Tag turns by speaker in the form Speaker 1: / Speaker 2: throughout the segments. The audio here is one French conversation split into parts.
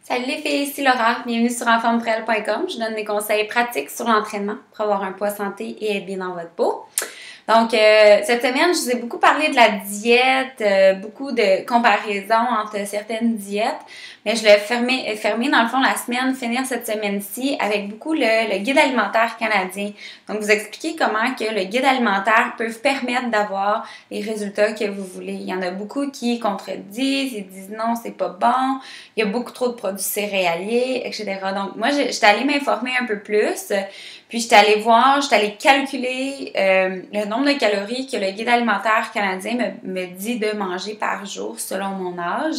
Speaker 1: Salut les filles, ici Laura, bienvenue sur enformeprelle.com. Je donne des conseils pratiques sur l'entraînement pour avoir un poids santé et être bien dans votre peau. Donc, cette semaine, je vous ai beaucoup parlé de la diète, beaucoup de comparaisons entre certaines diètes, mais je l'ai fermé dans le fond la semaine, finir cette semaine-ci avec beaucoup le guide alimentaire canadien. Donc, vous expliquer comment que le guide alimentaire peut vous permettre d'avoir les résultats que vous voulez. Il y en a beaucoup qui contredisent, ils disent non, c'est pas bon, il y a beaucoup trop de produits céréaliers, etc. Donc, moi, j'étais allée m'informer un peu plus. Puis, j'étais allée calculer le nombre de calories que le guide alimentaire canadien me dit de manger par jour selon mon âge.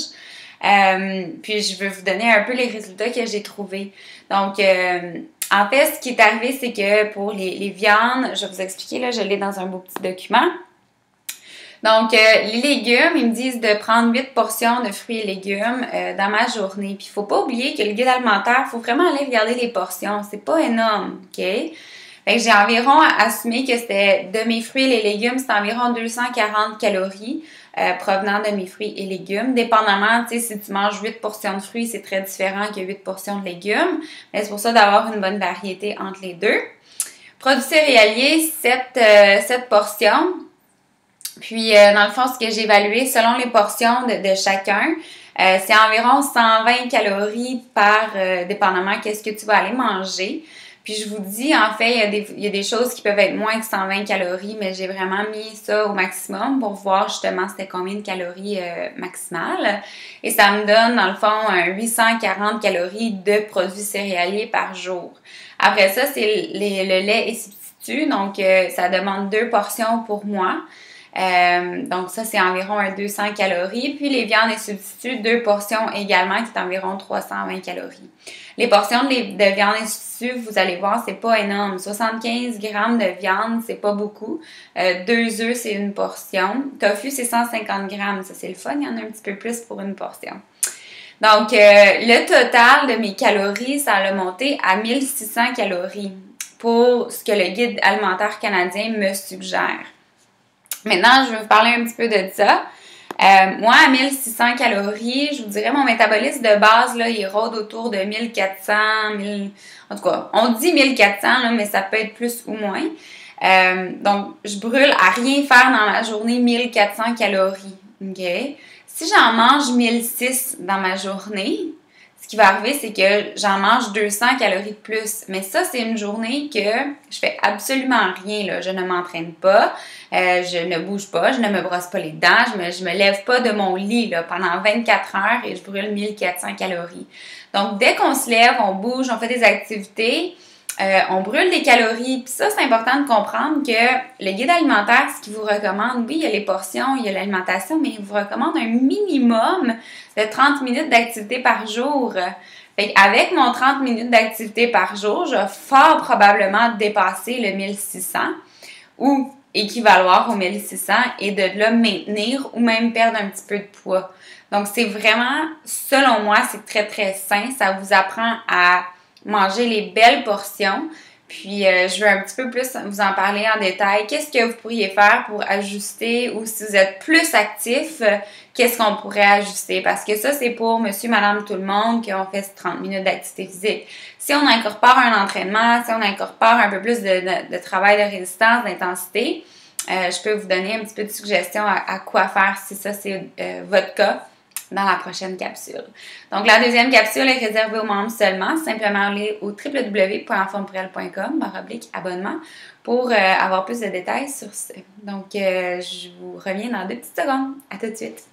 Speaker 1: Puis, je veux vous donner un peu les résultats que j'ai trouvés. Donc, en fait, ce qui est arrivé, c'est que pour les viandes, je vais vous expliquer, là, je l'ai dans un beau petit document. Donc, les légumes, ils me disent de prendre 8 portions de fruits et légumes dans ma journée. Puis, il ne faut pas oublier que le guide alimentaire, il faut vraiment aller regarder les portions. C'est pas énorme, OK? Fait que j'ai environ assumé que c'était de mes fruits et les légumes, c'est environ 240 calories provenant de mes fruits et légumes. Dépendamment, tu sais, si tu manges 8 portions de fruits, c'est très différent que 8 portions de légumes. Mais c'est pour ça d'avoir une bonne variété entre les deux. Produits céréaliers, 7 portions. Puis, dans le fond, ce que j'ai évalué selon les portions de chacun, c'est environ 120 calories par, dépendamment qu'est-ce que tu vas aller manger. Puis, je vous dis, en fait, il y a des choses qui peuvent être moins que 120 calories, mais j'ai vraiment mis ça au maximum pour voir justement c'était combien de calories maximales. Et ça me donne, dans le fond, 840 calories de produits céréaliers par jour. Après ça, c'est le lait et substituts. Donc, ça demande 2 portions pour moi. Donc ça, c'est environ 200 calories. Puis les viandes et substituts, 2 portions également, qui est environ 320 calories. Les portions de viande et substituts, vous allez voir, c'est pas énorme. 75 grammes de viande, c'est pas beaucoup. 2 œufs, c'est une portion. Tofu, c'est 150 grammes. Ça, c'est le fun. Il y en a un petit peu plus pour une portion. Donc, le total de mes calories, ça a monté à 1600 calories pour ce que le guide alimentaire canadien me suggère. Maintenant, je vais vous parler un petit peu de ça. Moi, à 1600 calories, je vous dirais mon métabolisme de base, là, il rôde autour de 1400, en tout cas, on dit 1400, là, mais ça peut être plus ou moins. Donc, je brûle à rien faire dans ma journée 1400 calories. OK? Si j'en mange 1600 dans ma journée, ce qui va arriver, c'est que j'en mange 200 calories de plus. Mais ça, c'est une journée que je fais absolument rien, là. Je ne m'entraîne pas, je ne bouge pas, je ne me brosse pas les dents, je me lève pas de mon lit là, pendant 24 heures et je brûle 1400 calories. Donc, dès qu'on se lève, on bouge, on fait des activités, on brûle des calories. Puis ça, c'est important de comprendre que le guide alimentaire, ce qu'il vous recommande, oui, il y a les portions, il y a l'alimentation, mais il vous recommande un minimum de 30 minutes d'activité par jour. Fait qu'avec mon 30 minutes d'activité par jour, je vais fort probablement dépasser le 1600 ou équivaloir au 1600 et de là maintenir ou même perdre un petit peu de poids. Donc, c'est vraiment, selon moi, c'est très, très sain. Ça vous apprend à manger les belles portions. Puis, je veux un petit peu plus vous en parler en détail. Qu'est-ce que vous pourriez faire pour ajuster ou si vous êtes plus actif, qu'est-ce qu'on pourrait ajuster? Parce que ça, c'est pour monsieur, madame, tout le monde qui ont fait 30 minutes d'activité physique. Si on incorpore un entraînement, si on incorpore un peu plus de travail de résistance, d'intensité, je peux vous donner un petit peu de suggestions à quoi faire si ça, c'est votre cas dans la prochaine capsule. Donc, la deuxième capsule est réservée aux membres seulement. Simplement aller au www.enformeprelle.com/abonnement pour avoir plus de détails sur ça. Donc, je vous reviens dans 2 petites secondes. À tout de suite.